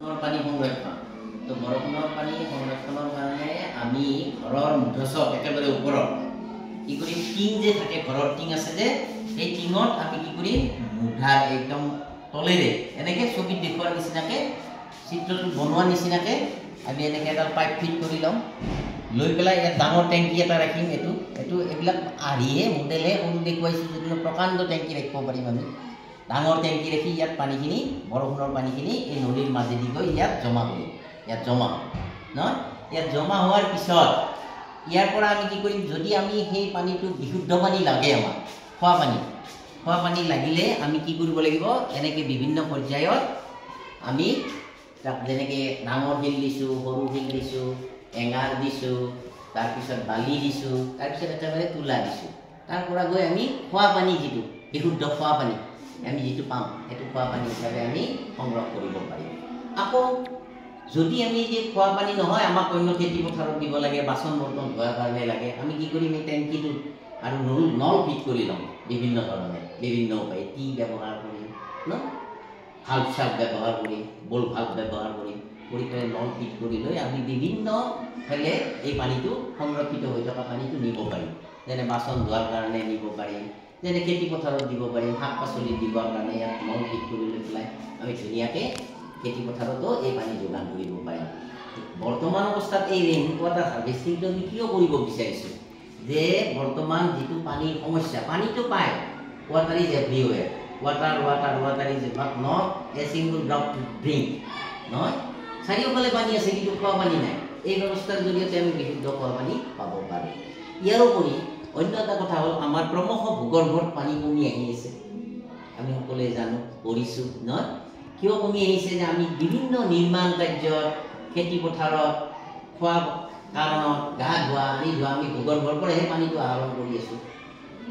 পানী সংৰক্ষণ তো বৰষুণৰ পানী সংৰক্ষণৰ কাৰণে আমি ঘৰৰ মুধচত একেবাৰে ওপৰত কি কৰিম টিং যে থাকে ঘৰৰ টিং আছে যে সেই টিঙত আমি কি কৰিম মুধাৰ একদম তলেৰে এনেকে ছবিত দেখুৱাৰ নিচিনাকে চিত্ৰটো বনোৱা নিচিনাকে আমি এনেকে এডাল পাইপ ফিট কৰি লম লৈ পেলাই ইয়াত ডাঙৰ টেংকি এটা ৰাখিম এইটো এইবিলাক আৰিহে মডেলে সৰু দেখুৱাইছোঁ যদিও প্ৰকাণ্ড টেংকি ৰাখিব পাৰিম আমি ডাঙৰ টেংকি ৰাখি ইয়াত পানীখিনি বৰষুণৰ পানীখিনি এই নদীৰ মাজেদি গৈ ইয়াত জমা কৰিম ইয়াত জমা নহয় ইয়াত জমা হোৱাৰ পিছত ইয়াৰ পৰা আমি কি কৰিম যদি আমি সেই পানীটো বিশুদ্ধ পানী লাগে আমাক খোৱা পানী লাগিলে আমি কি কৰিব লাগিব এনেকৈ বিভিন্ন পৰ্যায়ত আমি তাক যেনেকৈ ডাঙৰ শিল দিছোঁ সৰু শিল দিছোঁ এঙাৰ দিছোঁ তাৰপিছত বালি দিছোঁ তাৰপিছত একেবাৰে তুলা দিছোঁ তাৰ পৰা গৈ আমি খোৱা পানী যিটো বিশুদ্ধ খোৱা পানী আমি যিটো পাম সেইটো খোৱা পানী হিচাপে আমি সংগ্ৰহ কৰিব পাৰিম আকৌ যদি আমি যে খোৱা পানী নহয় আমাক অন্য খেতি পথাৰত দিব লাগে বাচন বৰ্তন ধোৱাৰ কাৰণে লাগে আমি কি কৰিম এই টেংকিটোত আৰু নল ফিট কৰি ল'ম বিভিন্ন ধৰণে বিভিন্ন উপায় টি ব্যৱহাৰ কৰিম ন ভাল্ভ চাল্ভ ব্যৱহাৰ কৰিম বল ভাল্ভ ব্যৱহাৰ কৰিম কৰি পেলাই নল ফিট কৰি লৈ আমি বিভিন্ন ফালে এই পানীটো সংৰক্ষিত হৈ থকা পানীটো নিব পাৰিম যেনে বাচন ধোৱাৰ কাৰণে নিব পাৰিম যেনে খেতি পথাৰত দিব পাৰিম শাক পাচলি দিবৰ কাৰণে ইয়াত নল ফিট কৰি লৈ পেলাই আমি ধুনীয়াকৈ খেতি পথাৰতো এই পানী যোগান কৰিব পাৰিম বৰ্তমান অৱস্থাত এই ৰেইন ৱাটাৰ হাৰ্ভেষ্টিংটো আমি কিয় কৰিব বিচাৰিছোঁ যে বৰ্তমান যিটো পানীৰ সমস্যা পানীটো পায় water is everywhere water is not a single drop to drink নহয় চাৰিওফালে পানী আছে কিন্তু খোৱা পানী নাই এই ব্যৱস্থাৰ জৰিয়তে আমি বিশুদ্ধ খোৱা পানী পাব পাৰোঁ ইয়াৰোপৰি অন্য এটা কথা হ'ল আমাৰ ক্ৰমশ ভূগৰ্ভত পানী কমি আহি আছে আমি সকলোৱে জানো পঢ়িছোঁ নহয় কিয় কমি আহিছে যে আমি বিভিন্ন নিৰ্মাণ কাৰ্যত খেতি পথাৰত খোৱা কাৰণত গা ধোৱা আনি ধোৱা আমি ভূগৰ্ভৰ পৰাহে পানীটো আহৰণ কৰি আছোঁ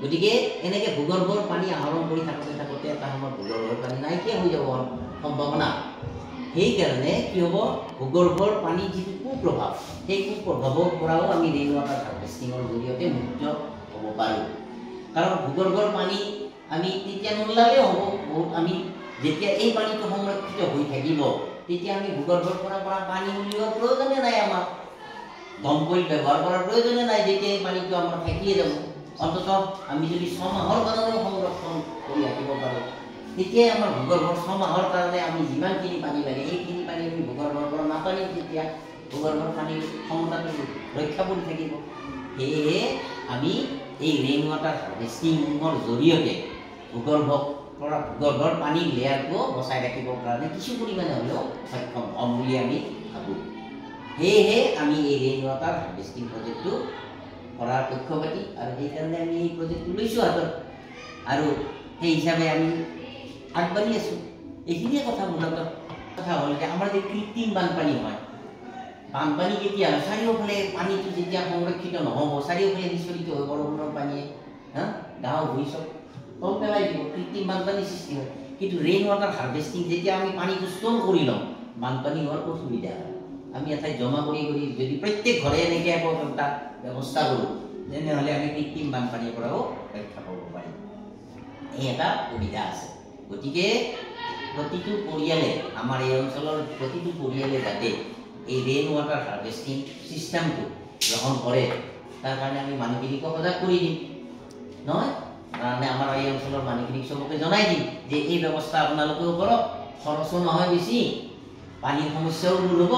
গতিকে এনেকৈ ভূগৰ্ভৰ পানী আহৰণ কৰি থাকোঁতে এটা সময়ত ভূগৰ্ভৰ পানী নাইকিয়া হৈ যাব সম্ভাৱনা সেইকাৰণে কি হ'ব ভূগৰ্ভৰ পানী যিটো কুপ্ৰভাৱ সেই কুপ্ৰভাৱৰ পৰাও আমি ৰেইন ৱাটাৰ হাৰ্ভেষ্টিঙৰ জৰিয়তে মুক্ত হ'ব পাৰোঁ কাৰণ ভূগৰ্ভৰ পানী আমি তেতিয়া নোলালেও হ'ব বহুত আমি যেতিয়া এই পানীটো সংৰক্ষিত হৈ থাকিব তেতিয়া আমি ভূগৰ্ভৰ পৰা পানী উলিওৱাৰ প্ৰয়োজনে নাই আমাক দমকল ব্যৱহাৰ কৰাৰ প্ৰয়োজনে নাই যেতিয়া এই পানীটো আমাৰ থাকিয়ে যাব অন্ততঃ আমি যদি 6 মাহৰ কাৰণেও সংৰক্ষণ কৰি ৰাখিব পাৰোঁ তেতিয়াই আমাৰ ভূগৰ্ভৰ 6 মাহৰ কাৰণে আমি যিমানখিনি পানী লাগে সেইখিনি পানী আমি ভূগৰ্ভৰ পৰা নাপানিম তেতিয়া ভূগৰ্ভৰ পানীৰ ক্ষমতাটো ৰক্ষা কৰি থাকিব সেয়েহে আমি এই ৰেইন ৱাটাৰ হাৰ্ভেষ্টিঙৰ জৰিয়তে ভূগৰ্ভৰ পানীৰ লেয়াৰটো বচাই ৰাখিবৰ কাৰণে কিছু পৰিমাণে হ'লেও সক্ষম হ'ম বুলি আমি ভাবোঁ সেয়েহে আমি এই ৰেইন ৱাটাৰ হাৰ্ভেষ্টিং প্ৰজেক্টটো কৰাৰ পক্ষপাতি আৰু সেইকাৰণে আমি এই প্ৰজেক্টটো লৈছোঁ হাতত আৰু সেই হিচাপে আমি আগবাঢ়ি আছোঁ এইখিনিয়ে কথা মূলতঃ কথা হ'ল যে আমাৰ যে কৃত্ৰিম বানপানী হয় বানপানী কেতিয়া হয় চাৰিওফালে পানীটো যেতিয়া সংৰক্ষিত নহ'ব চাৰিওফালে বিচৰিত হৈ বৰষুণৰ পানীয়ে গাঁও ভুঁই চব তল পেলাই দিব কৃত্ৰিম বানপানীৰ সৃষ্টি হয় কিন্তু ৰেইন ৱাটাৰ হাৰ্ভেষ্টিং যেতিয়া আমি পানীটো ষ্ট'ৰ কৰি লওঁ বানপানী হোৱাৰ কোনো সুবিধা হয় আমি এঠাইত জমা কৰি যদি প্ৰত্যেক ঘৰে এনেকৈ এটা ব্যৱস্থা কৰোঁ তেনেহ'লে আমি কৃত্ৰিম বানপানীৰ পৰাও ৰক্ষা পাব পাৰিম এই এটা সুবিধা আছে গতিকে প্ৰতিটো পৰিয়ালে আমাৰ এই অঞ্চলৰ প্ৰতিটো পৰিয়ালে যাতে এই ৰেইন ৱাটাৰ হাৰ্ভেষ্টিং ছিষ্টেমটো গ্ৰহণ কৰে তাৰ কাৰণে আমি মানুহখিনিকো সজাগ কৰি দিম নহয় কাৰণে আমাৰ এই অঞ্চলৰ মানুহখিনিক চবকে জনাই দিম যে এই ব্যৱস্থা আপোনালোকেও কৰক খৰচো নহয় বেছি পানীৰ সমস্যাও দূৰ হ'ব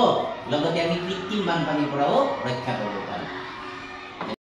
লগতে আমি কৃত্ৰিম বানপানীৰ পৰাও ৰক্ষা